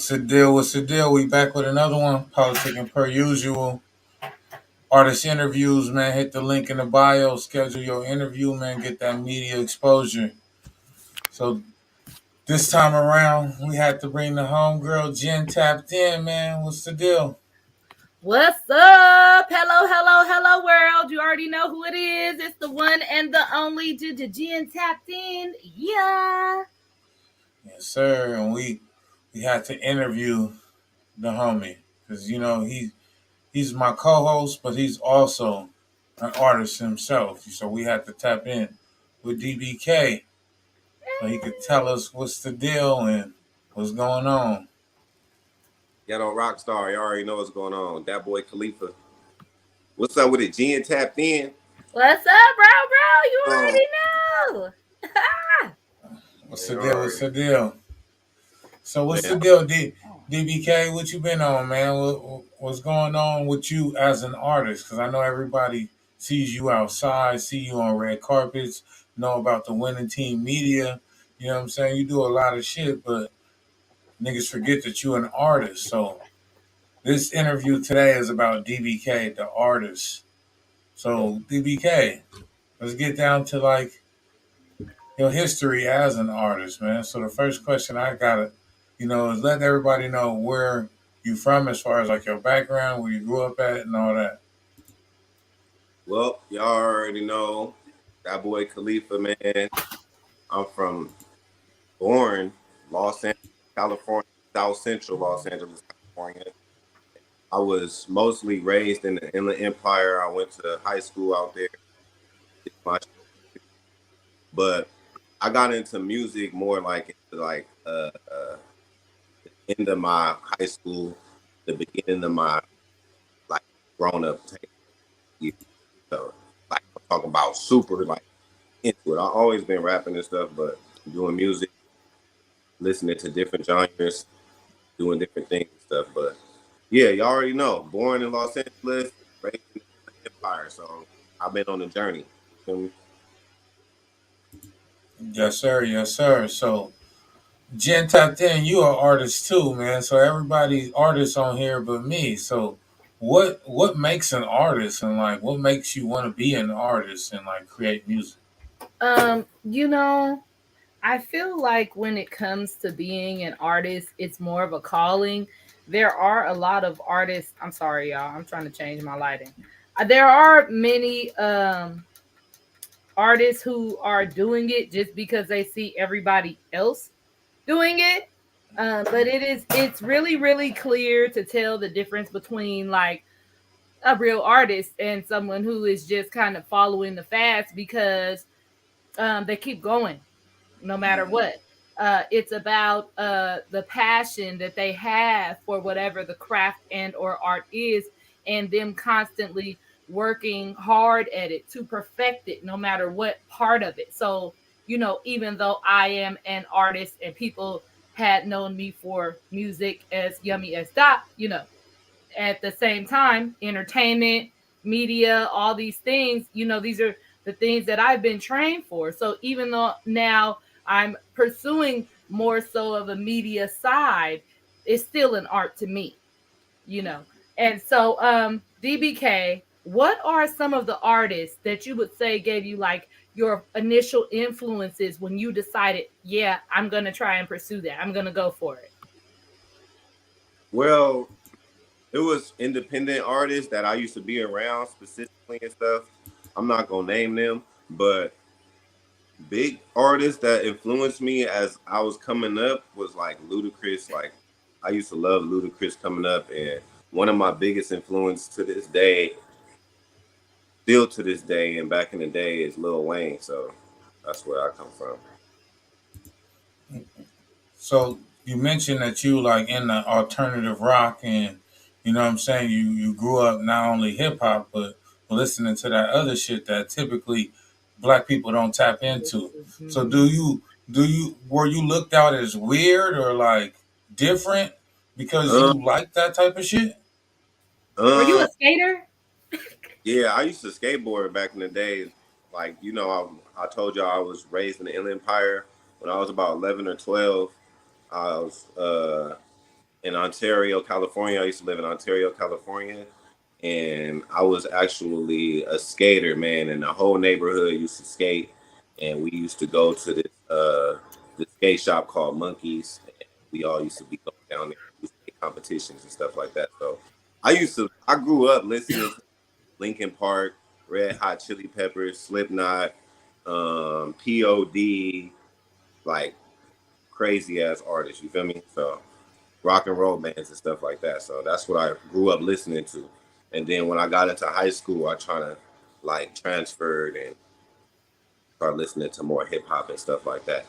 What's the deal? What's the deal? We back with another one. PolitiKan per usual. Artist interviews, man. Hit the link in the bio. Schedule your interview, man. Get that media exposure. So this time around, we had to bring the homegirl Jen tapped in, man. What's the deal? What's up? Hello, world. You already know who it is. It's the one and the only Jen tapped in. Yeah. Yes, sir. And we had to interview the homie because he's my co-host, but he's also an artist himself. So we had to tap in with DBK so he could tell us what's the deal and what's going on. Ghetto Rockstar, you already know what's going on. Dat Boy Kalifa. What's up with it? Jen tapped in. What's up, bro? You Oh, already know. What's man, the deal? What's the deal? So what's the man. deal, DBK? What you been on, man? What's going on with you as an artist? Because I know everybody sees you outside, see you on red carpets, know about the winning team media. You know what I'm saying? You do a lot of shit, but niggas forget that you an artist. So this interview today is about DBK, the artist. So DBK, let's get down to like your history as an artist, man. So the first question I gotta, is letting everybody know where you from as far as like your background, where you grew up at and all that. Well, y'all already know Dat Boy Kalifa, man. I'm from born Los Angeles, California, South Central Los Angeles, California. I was mostly raised in the Inland Empire. I went to high school out there. But I got into music more like into the end of my high school, the beginning of my like grown up years. So like I'm talking about super like into it. I've always been rapping and stuff, but doing music, listening to different genres, doing different things and stuff. But yeah, you already know. Born in Los Angeles, raised in the Empire. So I've been on the journey. Feel me? Yes, sir. Yes, sir. So Jen tapped in, you are artist too, man. So everybody artists on here but me. So what makes an artist and like what makes you want to be an artist and like create music? You know, I feel like when it comes to being an artist, it's more of a calling. There are a lot of artists. I'm sorry, y'all. I'm trying to change my lighting. There are many artists who are doing it just because they see everybody else doing it. But it's really clear to tell the difference between like a real artist and someone who is just kind of following the fast because they keep going no matter what. It's about the passion that they have for whatever the craft and or art is, and them constantly working hard at it to perfect it, no matter what part of it. So, even though I am an artist and people had known me for music as Yummy as Dot, at the same time, entertainment, media, all these things, these are the things that I've been trained for. So even though now I'm pursuing more so of a media side, it's still an art to me, you know. And so, DBK, what are some of the artists that you would say gave you like your initial influences when you decided, yeah, I'm gonna try and pursue that. I'm gonna go for it. Well, it was independent artists that I used to be around specifically and stuff. I'm not gonna name them, but big artists that influenced me as I was coming up was like Ludacris. Like I used to love Ludacris coming up, and one of my biggest influence to this day, still to this day, and back in the day, is Lil Wayne. So that's where I come from. So you mentioned that you like in the alternative rock and you know what I'm saying, you grew up not only hip hop but listening to that other shit that typically black people don't tap into. So do you were you looked out as weird or like different because Um, you like that type of shit? Were you a um, skater? yeah, I used to skateboard back in the day. Like I told y'all I was raised in the Inland Empire. When I was about 11 or 12, I was in Ontario, California. I used to live in Ontario, California, and I was actually a skater, man. And the whole neighborhood used to skate, and we used to go to this skate shop called Monkeys, and we all used to be going down there to do skate competitions and stuff like that. So I grew up listening to Linkin Park, Red Hot Chili Peppers, Slipknot, POD, like crazy ass artists. You feel me? So rock and roll bands and stuff like that. So that's what I grew up listening to. And then when I got into high school, I try to like transferred and start listening to more hip hop and stuff like that.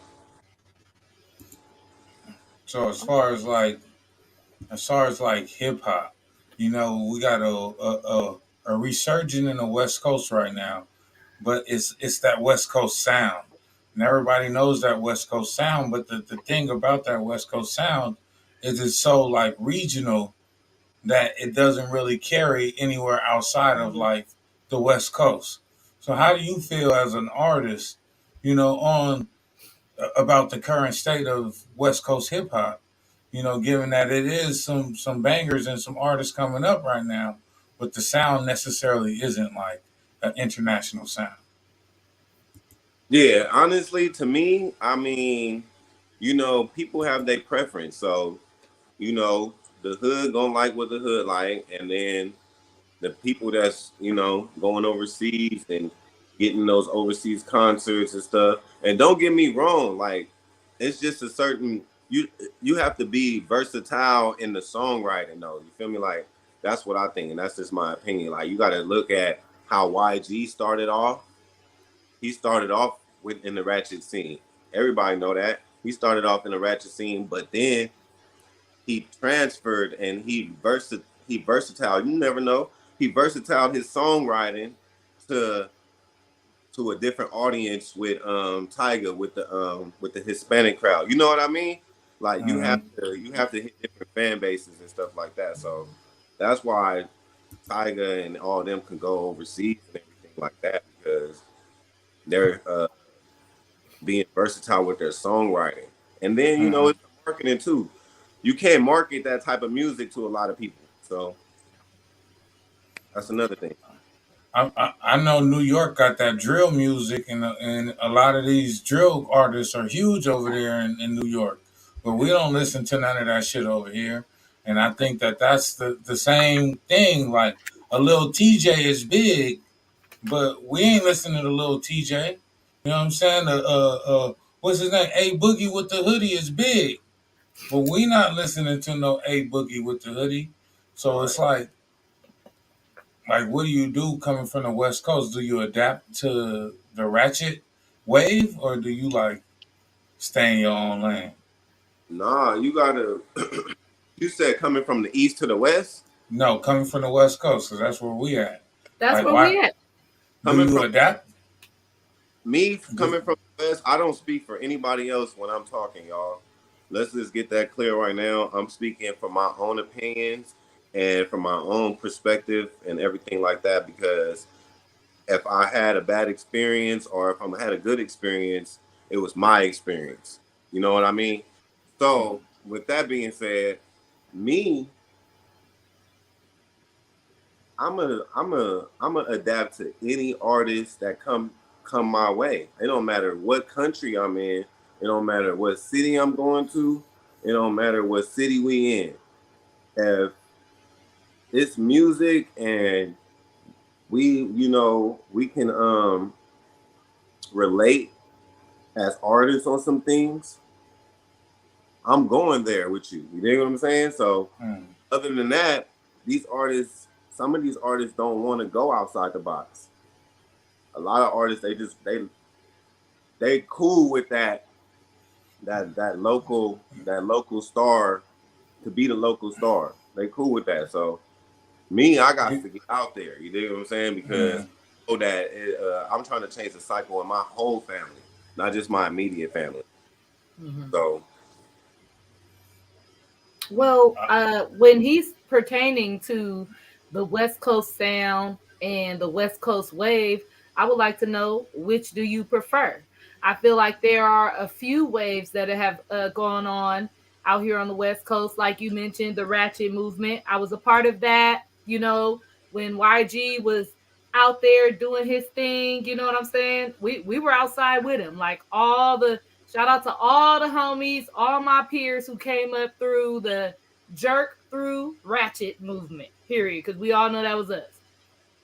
So as far as like hip hop, we got a resurgence in the West Coast right now, but it's that West Coast sound, and everybody knows that West Coast sound. But the thing about that West Coast sound is it's so like regional that it doesn't really carry anywhere outside of like the West Coast. So how do you feel as an artist, on about the current state of West Coast hip hop? Given that it is some bangers and some artists coming up right now, but the sound necessarily isn't like an international sound. Yeah, honestly, to me, I mean, people have their preference. So, the hood gonna like what the hood like, and then the people that's going overseas and getting those overseas concerts and stuff. And don't get me wrong, like it's just a certain you have to be versatile in the songwriting though. You feel me? Like that's what I think, and that's just my opinion. Like you got to look at how YG started off. He started off in the ratchet scene. Everybody know that he started off in the ratchet scene, but then he transferred and he versatile. You never know. He versatile his songwriting to a different audience with Tyga with the Hispanic crowd. You know what I mean? Like Mm-hmm. you have to hit different fan bases and stuff like that. So that's why Tyga and all them can go overseas and everything like that because they're being versatile with their songwriting. And then Mm-hmm. it's the marketing too. You can't market that type of music to a lot of people. So that's another thing. I know New York got that drill music, and a lot of these drill artists are huge over there in New York, but we don't listen to none of that shit over here. And I think that that's the same thing. Like a little TJ is big, but we ain't listening to little TJ. You know what I'm saying? What's his name? A Boogie with the hoodie is big, but we not listening to no A Boogie with the hoodie. So Right. it's like what do you do coming from the West Coast? Do you adapt to the ratchet wave, or do you like stay in your own lane? Nah, you gotta. You said coming from the east to the west. No, coming from the West Coast, because that's where we at. That's Like, where why we at. do Coming you from adapt? me, Do, coming from the west, I don't speak for anybody else when I'm talking, y'all. Let's just get that clear right now. I'm speaking from my own opinions and from my own perspective and everything like that. Because if I had a bad experience or if I had a good experience, it was my experience. You know what I mean? So, with that being said, me, I'm a adapt to any artist that come my way. It don't matter what country I'm in. It don't matter what city I'm going to. It don't matter what city we in. If it's music and we can relate as artists on some things, I'm going there with you. You know what I'm saying? So mm, other than that, some of these artists don't want to go outside the box. A lot of artists, they cool with that local star to be the local star. They cool with that. So me, I got you, to get out there. You know what I'm saying? Because mm, I know that I'm trying to change the cycle in my whole family, not just my immediate family. Mhm. So Well, when he's pertaining to the West Coast sound and the West Coast wave, I would like to know which do you prefer? I feel like there are a few waves that have gone on. out here on the West Coast, like you mentioned, the ratchet movement. I was a part of that, when YG was out there doing his thing, you know what I'm saying? We were outside with him. Like all the shout out to all the homies, all my peers who came up through the jerk through ratchet movement, period. Because we all know that was us.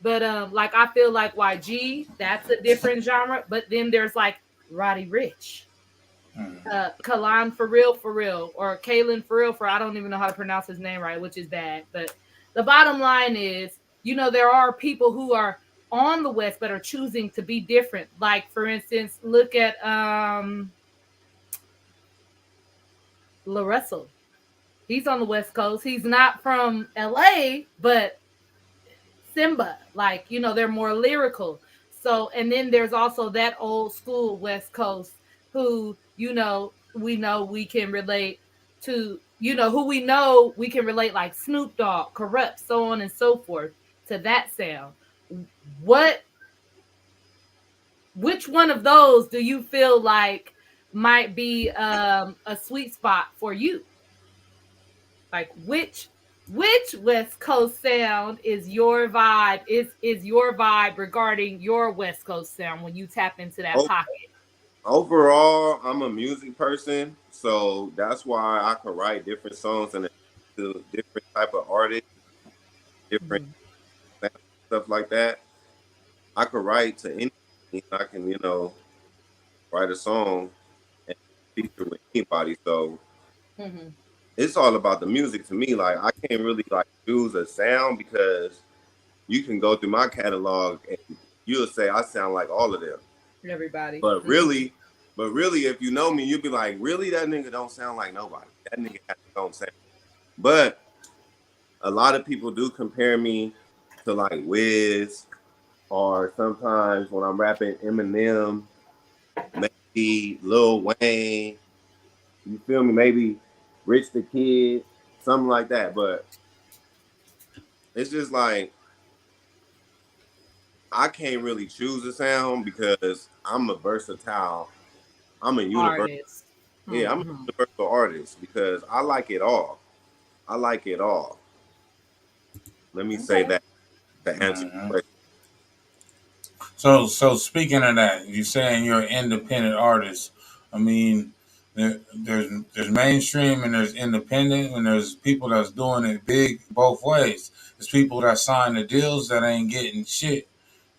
But like I feel like YG, that's a different genre. But then there's like Roddy Rich, Kalan for real, or Kalen for I don't even know how to pronounce his name right, which is bad. But the bottom line is, there are people who are on the West but are choosing to be different. Like for instance, look at La Russell. He's on the West Coast. He's not from LA, but Simba, like, they're more lyrical. So, and then there's also that old school West Coast who, we know we can relate to, who we know we can relate, like Snoop Dogg, Corrupt, so on and so forth, to that sound. What, which one of those do you feel like might be a sweet spot for you? Like which West Coast sound is your vibe? Is your vibe regarding your West Coast sound when you tap into that pocket? Overall, I'm a music person, so that's why I can write different songs and to different type of artists, different Mm-hmm. stuff like that. I could write to anything. I can, write a song and feature with anybody. So Mm-hmm. it's all about the music to me. Like I can't really like choose a sound because you can go through my catalog and you'll say I sound like all of them. Everybody. But Mm-hmm. really, if you know me, you'd be like, really, that nigga don't sound like nobody. That nigga has his own sound. But a lot of people do compare me to like Wiz, or sometimes when I'm rapping Eminem, maybe Lil Wayne. You feel me? Maybe Rich the Kid, something like that. But it's just like I can't really choose a sound because I'm a versatile. I'm a universal. Artist. Yeah, I'm a Mm-hmm. universal artist because I like it all. I like it all. Let me say Okay. that to answer Mm-hmm. your question. So speaking of that, you're saying you're an independent artist. I mean, there's mainstream and there's independent, and there's people that's doing it big both ways. There's people that sign the deals that ain't getting shit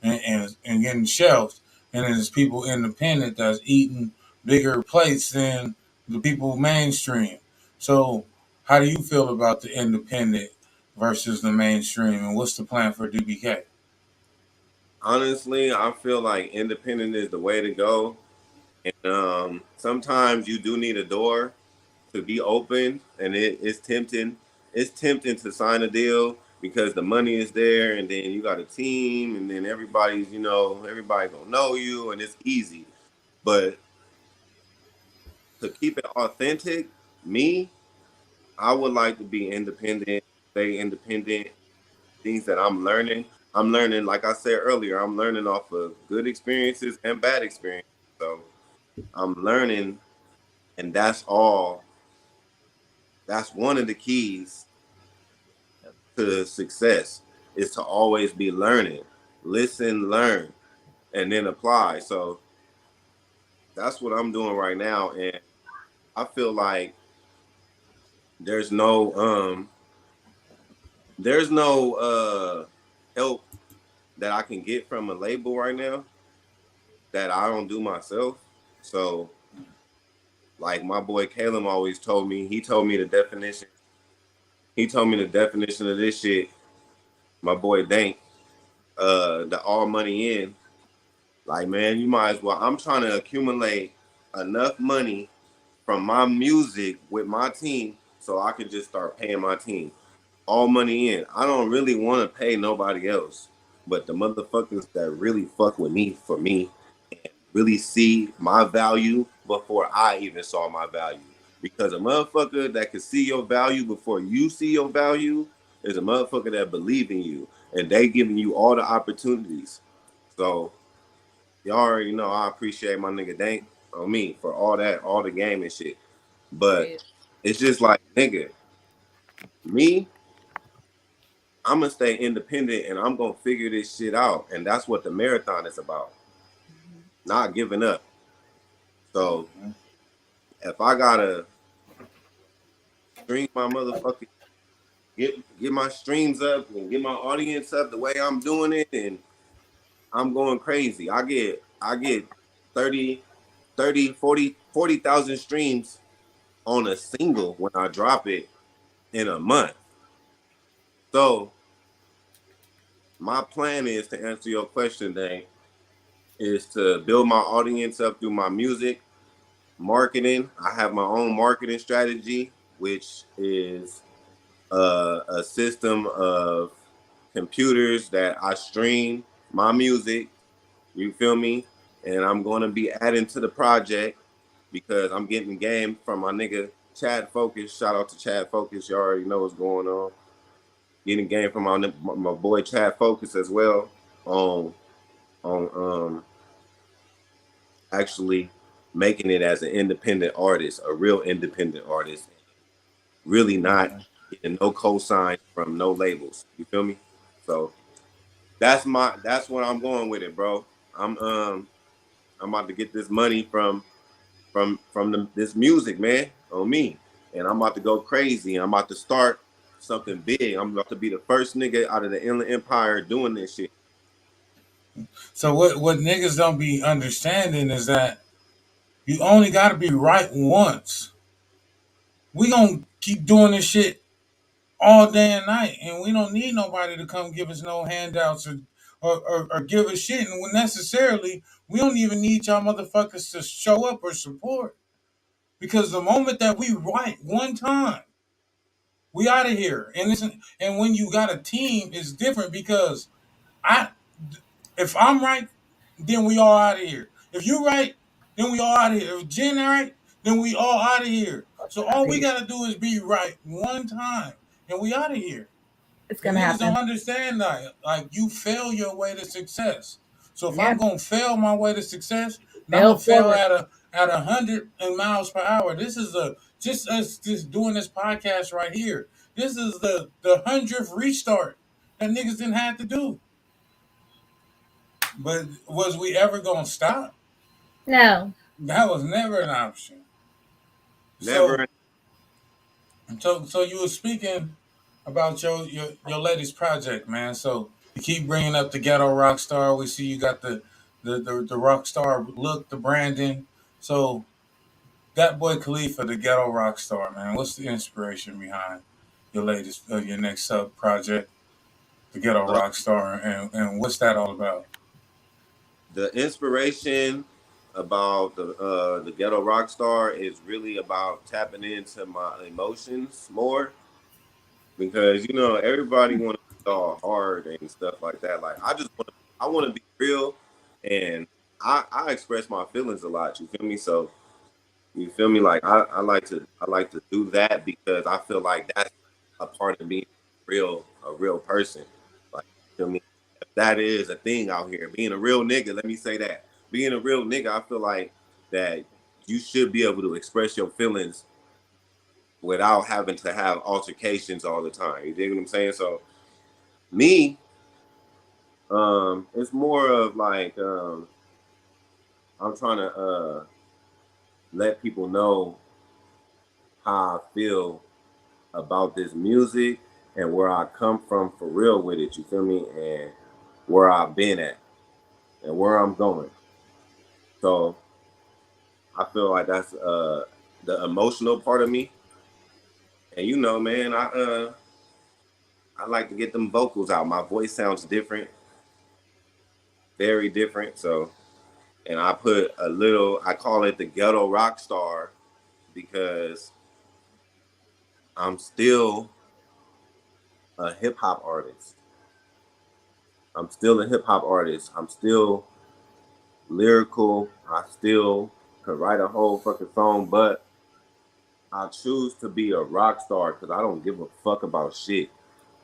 and getting shelved, and then there's people independent that's eating bigger plates than the people mainstream. So how do you feel about the independent versus the mainstream, and what's the plan for DBK? Honestly, I feel like independent is the way to go. And sometimes you do need a door to be open, and it's tempting. It's tempting to sign a deal because the money is there, and then you got a team, and then everybody gonna know you, and it's easy. But to keep it authentic, me, I would like to be independent, stay independent. Things that I'm learning. Like I said earlier, I'm learning off of good experiences and bad experiences. So I'm learning, and that's all. That's one of the keys to success is to always be learning, listen, learn, and then apply. So that's what I'm doing right now, and I feel like there's no um there's no help that I can get from a label right now that I don't do myself. So like my boy Caleb always told me, he told me the definition. He told me the definition of this shit. My boy Dank, the all money in. Like, man, you might as well. I'm trying to accumulate enough money from my music with my team so I could just start paying my team. All money in. I don't really want to pay nobody else. But the motherfuckers that really fuck with me for me and really see my value before I even saw my value. Because a motherfucker that can see your value before you see your value is a motherfucker that believe in you and they giving you all the opportunities. So y'all already know I appreciate my nigga Dank on me for all that, all the game and shit. But Period. it's just like, nigga, me, I'm gonna stay independent and I'm gonna figure this shit out. And that's what the marathon is about. Not giving up. So if I gotta stream my motherfucking get my streams up and get my audience up the way I'm doing it, and I'm going crazy. I get 30, 30, 40,000 streams on a single when I drop it in a month. So my plan is to answer your question, Dane, is to build my audience up through my music, marketing. I have my own marketing strategy, which is a system of computers that I stream my music. You feel me? And I'm going to be adding to the project because I'm getting game from my nigga Chad Focus. Shout out to Chad Focus. You already know what's going on. Getting game from my boy Chad Focus as well on actually making it as an independent artist, a real independent artist, really not getting no cosign from no labels. You feel me? So that's what I'm going with it, bro. I'm about to get this money from this music, man, on me, and I'm about to go crazy. I'm about to start something big. I'm about to be the first nigga out of the Inland Empire doing this shit. So what niggas don't be understanding is that you only got to be right once. We gonna keep doing this shit all day and night, and we don't need nobody to come give us no handouts or give us shit. And when necessarily, we don't even need y'all motherfuckers to show up or support because the moment that we write one time, we out of here. And when you got a team, it's different because I if I'm right, then we all out of here. If you right, then we all out of here. If Jen right, then we all out of here. So all we gotta do is be right one time, and we out of here. It's And gonna niggas don't happen. understand that. Like you fail your way to success. So if I'm Yep. gonna fail my way to success, and I'm Fail gonna fail forward. at 100 miles per hour. This is a just us just doing this podcast right here. This is the 100th restart that niggas didn't have to do. But was we ever gonna stop? No. That was never an option. So Never. so you were speaking about your latest project, man. So you keep bringing up the ghetto rock star. We see you got the rock star look, the branding. So that boy Khalifa, the ghetto rock star, man. What's the inspiration behind your next sub project, the ghetto Uh, rock star, and what's that all about? the inspiration about the ghetto rock star is really about tapping into my emotions more because everybody want to be all hard and stuff like that. Like I want to be real, and I express my feelings a lot. You feel me? So you feel me? Like I like to do that because I feel like that's a part of being a real person. Like you feel me? If that is a thing out here, being a real nigga. Let me say that. Being a real nigga, I feel like that you should be able to express your feelings without having to have altercations all the time. You dig what I'm saying? So me, it's more of like I'm trying to let people know how I feel about this music and where I come from for real with it. You feel me? And where I've been at and where I'm going. So I feel like that's the emotional part of me. And man, I like to get them vocals out. My voice sounds different, very different. So and I put I call it the ghetto rock star because I'm still a hip hop artist. I'm still a hip hop artist. I'm still lyrical. I still could write a whole fucking song, but I choose to be a rock star because I don't give a fuck about shit.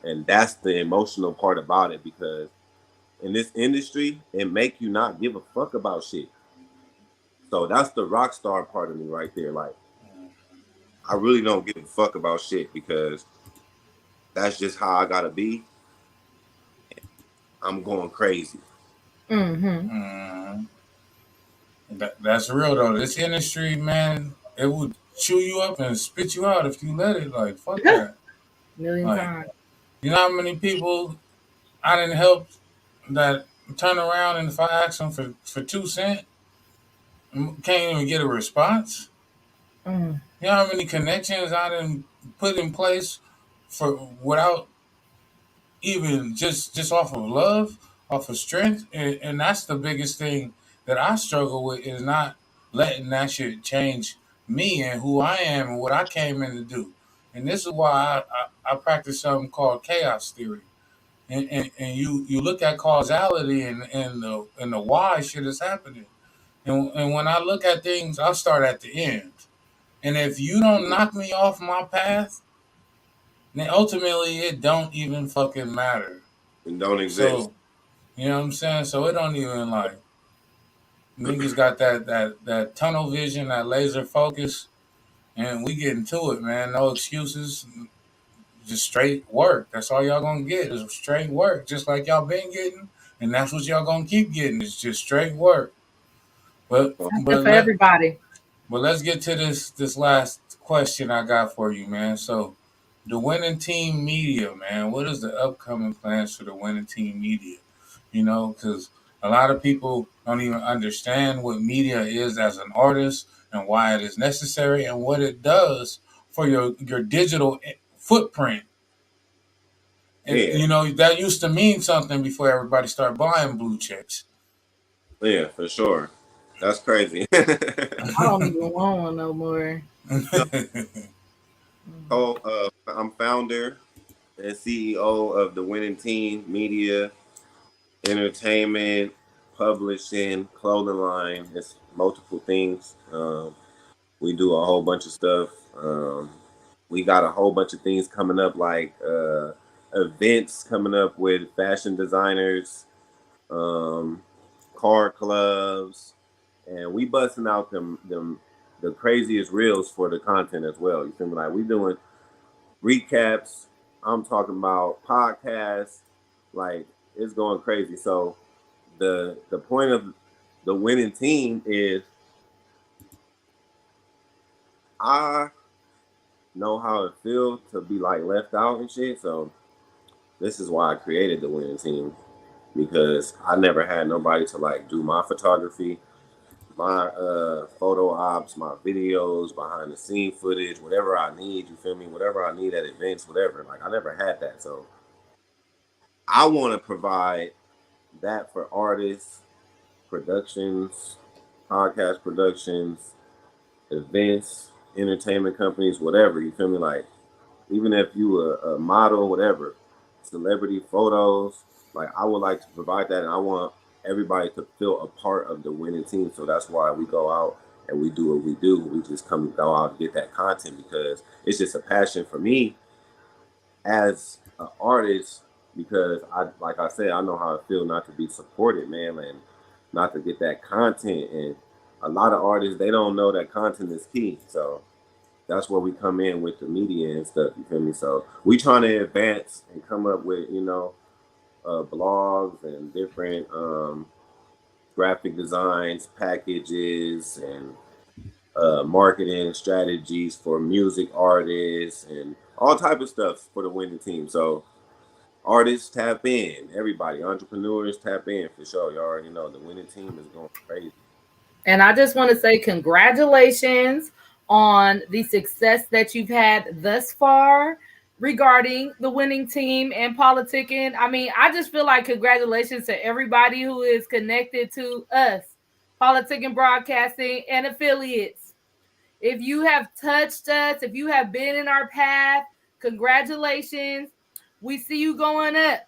And that's the emotional part about it because in this industry, it make you not give a fuck about shit. So that's the rock star part of me right there. Like I really don't give a fuck about shit because that's just how I gotta be. I'm going crazy. Mm-hmm. Mm, that's real though. This industry, man, it would chew you up and spit you out if you let it. Like fuck that. Million Like times. you know how many people I didn't help that turn around and if I ask them for 2 cents, can't even get a response. Mm. You know how many connections I didn't put in place for without even just off of love, off of strength, and that's the biggest thing that I struggle with is not letting that shit change me and who I am and what I came in to do. And this is why I practice something called chaos theory. And you look at causality and the why shit is happening. And when I look at things, I start at the end. And if you don't knock me off my path, then ultimately it don't even fucking matter. And don't exist. So you know what I'm saying? So it don't even like niggas got that tunnel vision, that laser focus, and we getting to it, man. No excuses, just straight work. That's all y'all gonna get is straight work, just like y'all been getting, and that's what y'all gonna keep getting. It's just straight work. But Something but for let everybody. but let's get to this last question I got for you, man. So the winning team media, man. What is the upcoming plans for the winning team media? You know, because a lot of people don't even understand what media is as an artist and why it is necessary and what it does for your digital footprint. And Yeah, you know that used to mean something before everybody started buying blue chips. yeah, for sure. That's crazy. I don't even want one no more. So, I'm founder and CEO of the Winning Team Media, Entertainment, Publishing, Clothing line. It's multiple things. We do a whole bunch of stuff. We got a whole bunch of things coming up, like events coming up with fashion designers, um, car clubs, and we busting out them the craziest reels for the content as well. You feel me? Like we doing recaps. I'm talking about podcasts. Like it's going crazy. So the point of the winning team is I know how it feels to be like left out and shit. So this is why I created the winning team because I never had nobody to like do my photography, my photo ops, my videos, behind the scene footage, whatever I need, you feel me? Whatever I need at events, whatever. Like I never had that. So I want to provide that for artists, productions, podcast productions, events, entertainment companies, whatever, you feel me? Like even if you a model, whatever, celebrity photos, like I would like to provide that, and I want everybody to feel a part of the winning team. So that's why we go out and we do what we do. We just go out and get that content because it's just a passion for me as an artist. Because I, like I said, I know how it feels not to be supported, man, and not to get that content. And a lot of artists they don't know that content is key. So that's where we come in with the media and stuff. You feel me? So we trying to advance and come up with blogs and different graphic designs, packages, and marketing strategies for music artists and all type of stuff for the winning team. So artists tap in, everybody, entrepreneurs tap in for sure. You already know the winning team is going crazy. And I just want to say congratulations on the success that you've had thus far regarding the winning team and politicking. I mean, I just feel like congratulations to everybody who is connected to us, politicking, broadcasting, and affiliates. If you have touched us, if you have been in our path, congratulations. We see you going up,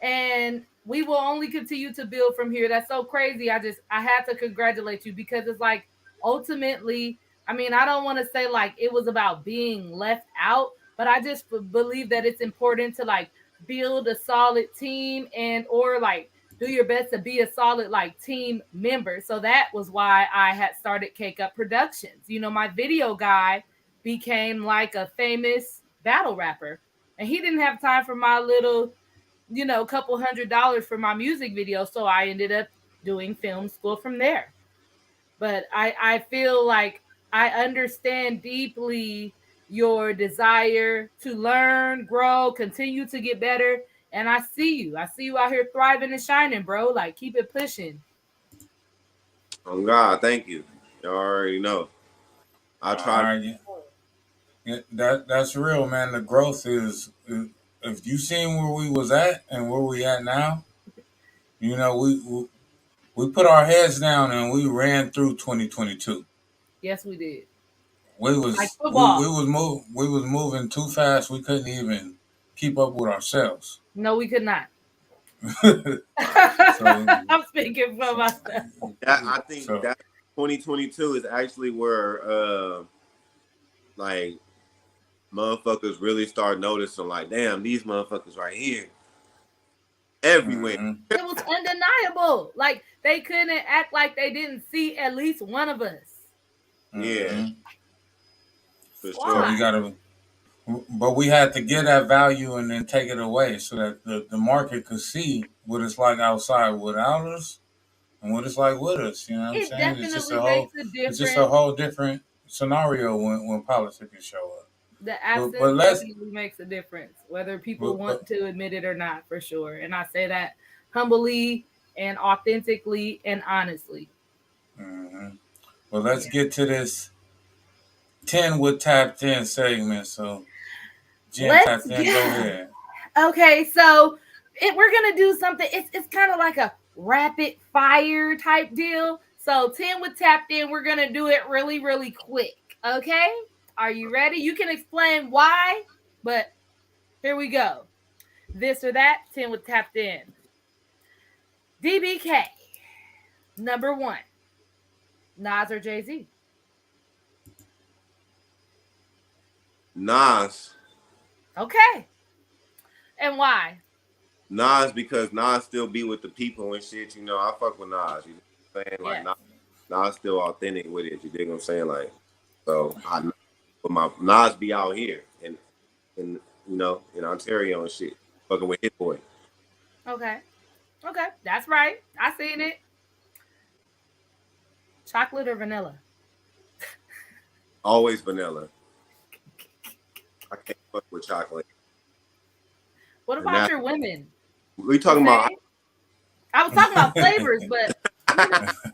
and we will only continue to build from here. That's so crazy. I had to congratulate you because it's like ultimately, I mean, I don't want to say like it was about being left out, but I just believe that it's important to like build a solid team and or like do your best to be a solid like team member. So that was why I had started Cake Up Productions. You know, my video guy became like a famous battle rapper. And he didn't have time for my little, couple $100 for my music video. So I ended up doing film school from there. But I feel like I understand deeply your desire to learn, grow, continue to get better. And I see you. I see you out here thriving and shining, bro. Like, keep it pushing. Oh God, thank you. You already know. I try. That's real, man. The growth is if you seen where we was at and where we at now, we put our heads down and we ran through 2022. Yes, we did. We Like was football. we was moving too fast. We couldn't even keep up with ourselves. No, we could not. So I'm speaking for myself. I think that 2022 is actually where like motherfuckers really start noticing, like, damn, these motherfuckers right here everywhere. Mm-hmm. It was undeniable. Like, they couldn't act like they didn't see at least one of us. Yeah. For sure. So you gotta, but we had to get that value and then take it away so that the market could see what it's like outside without us and what it's like with us. You know what I'm saying? Definitely it's just a whole different scenario when politics show up. The absence definitely makes a difference, whether people want to admit it or not, for sure. And I say that humbly and authentically and honestly. Mm-hmm. Well, let's get to this 10 with Tapped In segment. So, Jen Tapped In, go ahead. Okay, so we're going to do something. It's kind of like a rapid fire type deal. So 10 with Tapped In, we're going to do it really, really quick. Okay? Are you ready? You can explain why, but here we go. This or that, 10 with Tapped In. DBK, number 1. Nas or Jay-Z? Nas. Okay. And why? Nas, because Nas still be with the people and shit. You know, I fuck with Nas. You know what I'm saying? Like, Nas still authentic with it. You dig what I'm saying? Like, so but my Nas be out here and you know, in Ontario and shit, fucking with Hit Boy. Okay, that's right. I seen it. Chocolate or vanilla? Always vanilla. I can't fuck with chocolate. What about your women? We talking about? I was talking about flavors, but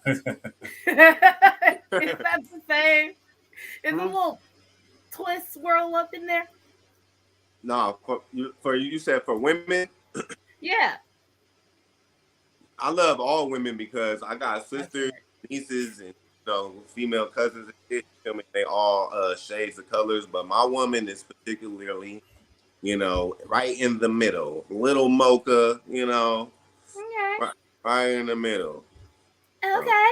is that the same? Is a little twist swirl up in there? No, for you said for women. Yeah. I love all women because I got sisters, nieces, and female cousins and shit. They all shades of colors, but my woman is particularly, right in the middle. Little mocha, Okay. Right in the middle. Okay.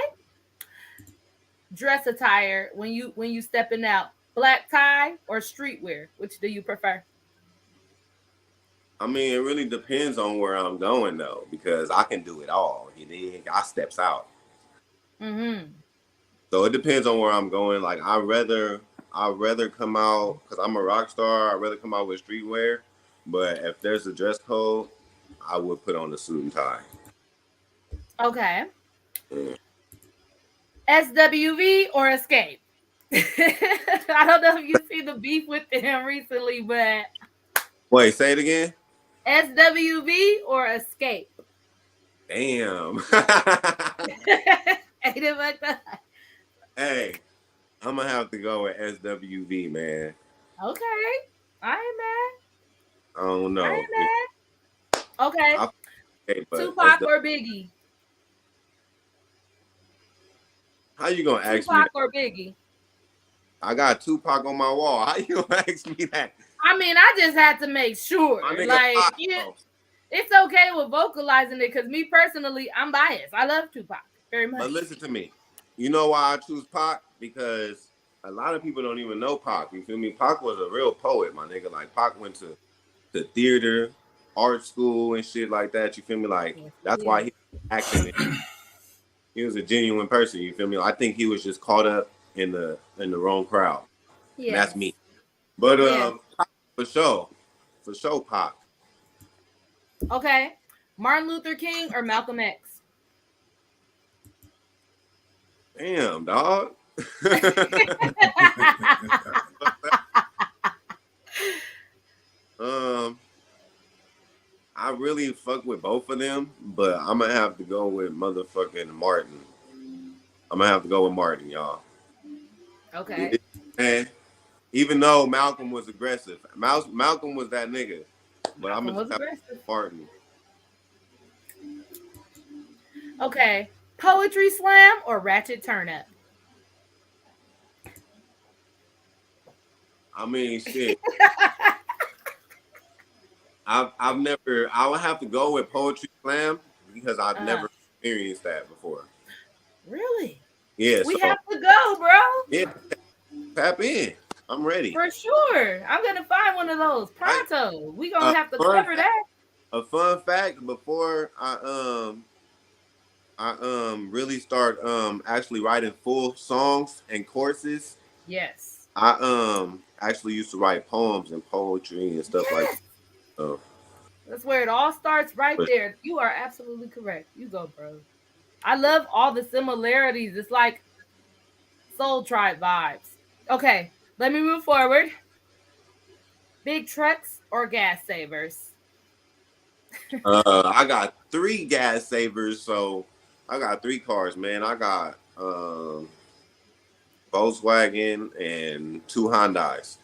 Dress attire when you stepping out, black tie or streetwear? Which do you prefer? I mean, it really depends on where I'm going though, because I can do it all. I steps out. Mm-hmm. So it depends on where I'm going. Like I'd rather come out because I'm a rock star. I'd rather come out with streetwear. But if there's a dress code, I would put on a suit and tie. Okay. Yeah. SWV or Escape? I don't know if you see the beef with him recently, but wait, say it again. SWV or Escape? Damn. Ain't it like that? Hey, I'm gonna have to go with SWV, man. Okay, I ain't mad. I don't know. I ain't mad. Okay. Tupac or Biggie? How you gonna ask me? Tupac or Biggie? I got Tupac on my wall. How you gonna ask me that? I mean, I just had to make sure. Like, it's okay with vocalizing it because me personally, I'm biased. I love Tupac very much. But listen to me. You know why I choose Pac? Because a lot of people don't even know Pac. You feel me? Pac was a real poet, my nigga. Like Pac went to theater, art school, and shit like that. You feel me? Like that's why he was acting. He was a genuine person. You feel me? I think he was just caught up in the wrong crowd. and that's Yes. me. But Yes. for sure, Pac. Okay. Martin Luther King or Malcolm X? Damn, dog. um, I really fuck with both of them, but I'm gonna have to go with motherfucking Martin. I'm gonna have to go with Martin, y'all. Okay. And even though Malcolm was aggressive, Malcolm was that nigga, but I'm Malcolm gonna was just have to aggressive. go with Martin. Okay. Poetry slam or ratchet turn up? I mean, shit. I've never. I would have to go with poetry slam because I've uh, never experienced that before. really? Yeah, We so have to go, bro. yeah, tap in. I'm ready. For sure. I'm gonna find one of those I pronto. We gonna a have to fun cover fact, that. a fun fact before I really start actually writing full songs and courses. Yes. I actually used to write poems and poetry and stuff like Yes. that. So, That's where it all starts right but, there. You are absolutely correct. You go, bro. I love all the similarities. It's like Soul Tribe vibes. Okay, let me move forward. Big trucks or gas savers? I got 3 gas savers, so I got 3 cars, man. I got Volkswagen and 2 Hondas.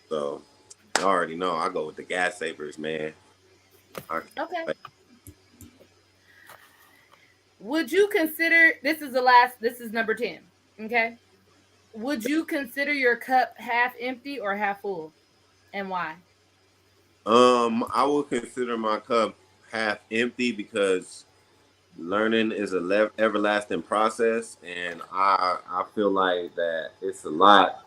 So you already know I go with the gas savers, man. I can't Okay. play. Would you consider this is the last, this is number 10. Okay. Would you consider your cup half empty or half full? And why? I would consider my cup half empty because learning is a everlasting process, and I feel like that it's a lot,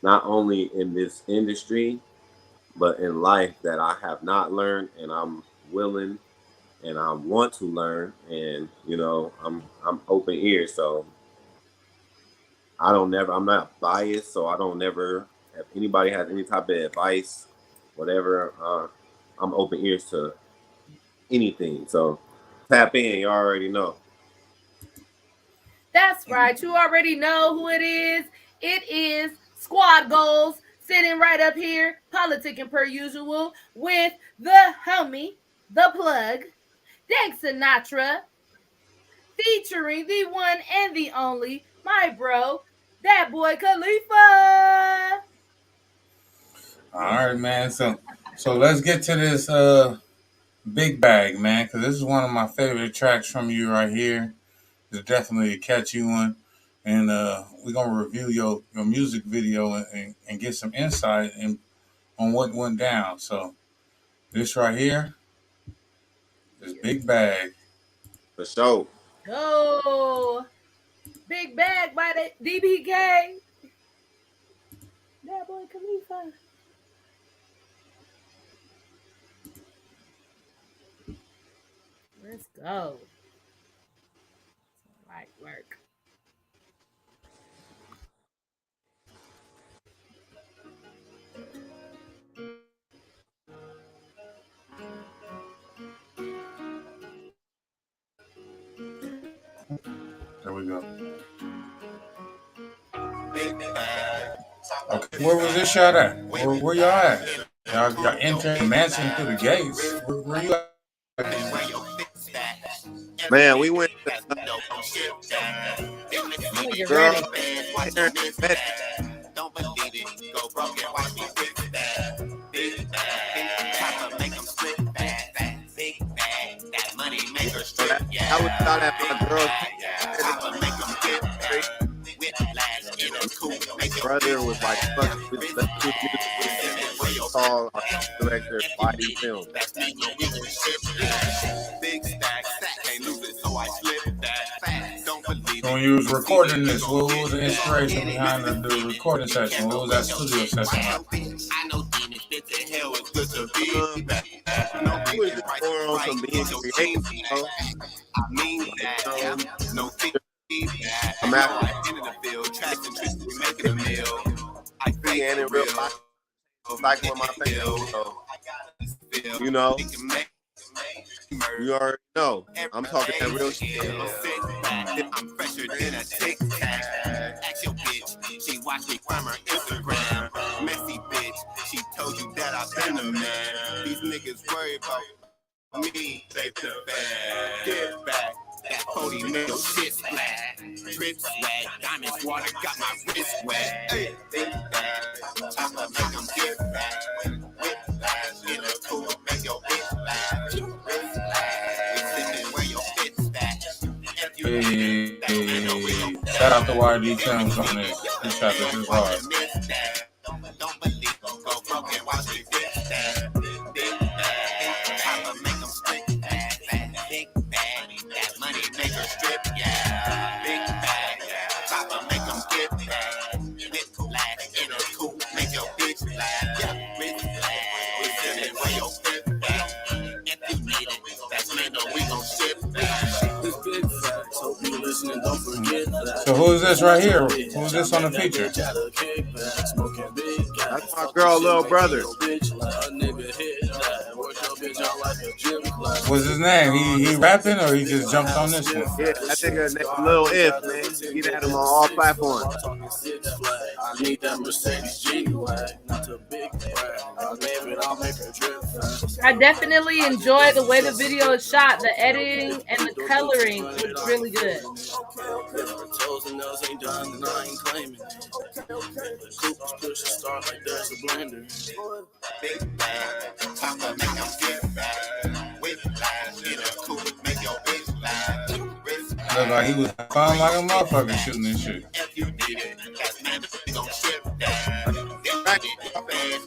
not only in this industry but in life that I have not learned, and I'm willing and I want to learn, and I'm open ears, so I'm not biased, so I don't never, if anybody has any type of advice, whatever, I'm open ears to anything. So tap in, you already know. That's right. You already know who it is. It is Squad Goals sitting right up here, politicking per usual, with the homie, the plug, Dank Sinatra, featuring the one and the only, my bro, Dat Boy Kalifa. All right, man. So let's get to this big bag, man, because this is one of my favorite tracks from you right here. It's definitely a catchy one. And we're gonna review your music video and get some insight on what went down. So this right here is Big Bag. For sure. Go. Big bag by the DBK. Dat Boy Kalifa. Let's go. Light work. There we go. Okay, where was this shot at? Where y'all at? Y'all enter the mansion through the gates. Where you at? Man, we went to Nigga girl ready. parents' wedding. Don't believe it, go broke and watch me whip that. Big bag, try to make them split that. Big bag, that money maker So strip, yeah. I was thought at my girl. Try to make them get that. Whiplash in a coupe, make them Brother was like, "Fuck this, let's do music." Call our director, Body Film. that's me, go we gon' ship that. Big stack, can't lose it, so I slip that. Don't believe So when you was recording this, what was the inspiration behind the recording session? What was that studio session like? I know demons fit to hell, it's good to be back. No We was just going on some being creative, you know. I mean that, no feedback. I'm at In the field, tracks and tricks, we making a meal. reality and in real life. Like with my family, so you know, you already know. I'm talking that real shit. I'm fresher than a tic tac. Ask your bitch, she watched me from her Instagram. Messy bitch, she told you that I've been a man. These niggas worry about me, they feel bad. Get back, that 40 mil shit splat. Drip swag, diamonds water got my wrist wet. Hey, think that, I'ma make them get back. Whiplash, in a coupe, make your bitch laugh. We sitting where your bitch back. Hey, shout out to YD Films on this. This shot this is hard. Don't believe go broke and watch me fix that. Big bag, I'ma make them strip bag. Big bag, that money make her strip, yeah. Big bag, I'ma make them get bag. Whip laugh in a coupe, make your bitch laugh. Yeah, whip laugh, we sitting where your bitch back. If you need it, that's man, we gon' ship back. This big facts, hope you listening, don't forget that. So who is this right here? Who is this on the feature? That's my girl, little brother. What's his name? He rapping or he just jumped on this one? Yeah, that nigga Lil If, man. Get at him on all platforms. I need that Mercedes G-Wag, not a big brag. I'll name it, I'll make her drip fast. I definitely enjoy the way the video is shot. The editing and the coloring looks really good. If her toes and nails ain't done, then I ain't claiming it. The couples push and start like there's a blender. Big bag, I'ma make them get back. Whiplash, in a coupe, make your bitch laugh. Looked like he was fine like a motherfucker shooting this shit. If you need it, that's man, we gon' ship that.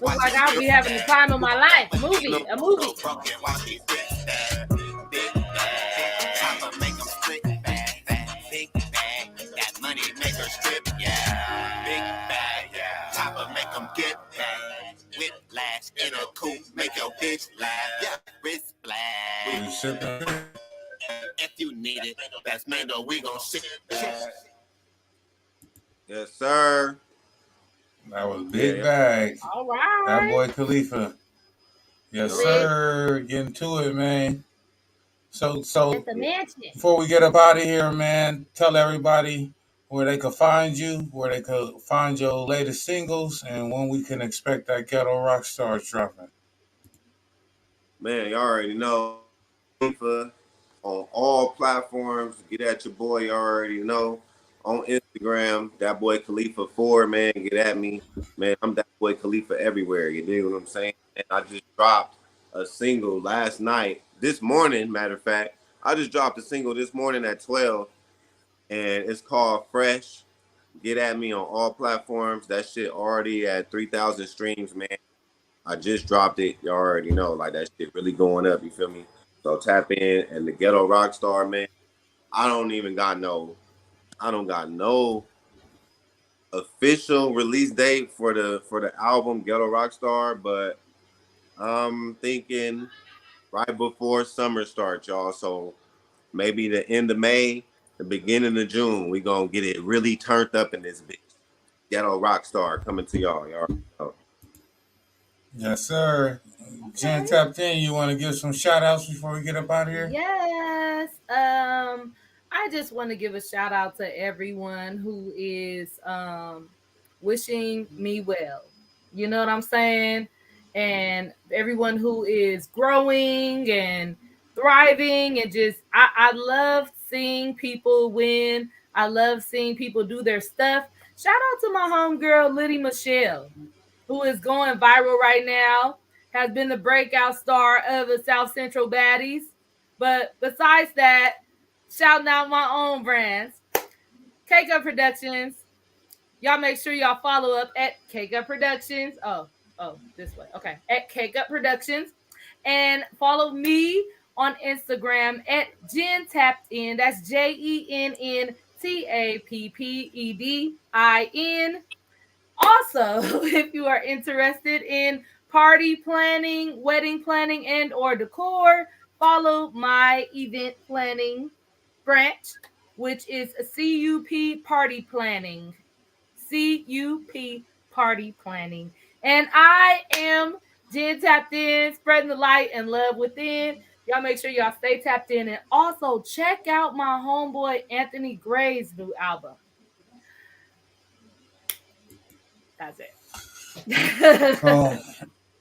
Looks like I'll be having the time of my life. A movie. Big bag, that money make her strip, yeah. Big bag, I'ma make them get back. Whiplash in a coupe, make your bitch laugh. Yeah, wrist flash. If you need it, that's Mando, we gon' ship. Yes, sir. That was Big Bag. All right. That Boy Kalifa. Yes, sir. Getting to it, man. So before we get up out of here, man, tell everybody where they could find you, where they could find your latest singles, and when we can expect that Ghetto Rockstars dropping. Man, you already know. On all platforms, get at your boy, you already know. On Instagram, Dat Boy Kalifa 4, man, get at me. Man, I'm Dat Boy Kalifa everywhere, you dig what I'm saying? And I just dropped a single last night, this morning, matter of fact. I just dropped a single this morning at 12, and it's called Fresh. Get at me on all platforms. That shit already at 3,000 streams, man. I just dropped it. You already know, like, that shit really going up, you feel me? So tap in. And the Ghetto Rockstar, man, I don't got no official release date for the album Ghetto Rockstar, but I'm thinking right before summer starts, y'all. So maybe the end of May, the beginning of June, we gonna get it really turned up in this bitch. Ghetto Rockstar coming to y'all. Y'all know. Yes, sir. Jen tapped in. You want to give some shout outs before we get up out of here? Yes. I just want to give a shout out to everyone who is wishing me well. You know what I'm saying? And everyone who is growing and thriving, and just I love seeing people win. I love seeing people do their stuff. Shout out to my homegirl Liddy Michelle, who is going viral right now, has been the breakout star of the South Central Baddies. But besides that, shouting out my own brands, Cake Up Productions. Y'all make sure y'all follow up at Cake Up Productions. Oh, this way. Okay, at Cake Up Productions. And follow me on Instagram at Jen Tapped In. That's JENNTAPPEDIN. Also, if you are interested in party planning, wedding planning, and or decor, follow my event planning branch, which is CUP Party Planning. CUP party planning. And I am Jen Tapped In, spreading the light and love within. Y'all make sure y'all stay tapped in and also check out my homeboy Anthony Gray's new album. That's it. So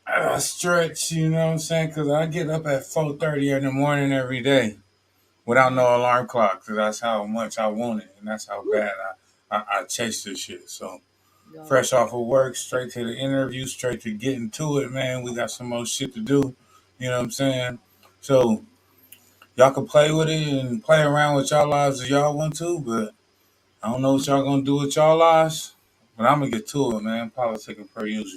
I stretch, you know what I'm saying? Because I get up at 4:30 in the morning every day without no alarm clock. Because that's how much I want it, and that's how bad I chase this shit. So fresh off of work, straight to the interview, straight to getting to it, man. We got some more shit to do. You know what I'm saying? So y'all can play with it and play around with y'all lives if y'all want to, but I don't know what y'all gonna do with y'all lives. But I'm gonna get to it, man. Politicking per usual.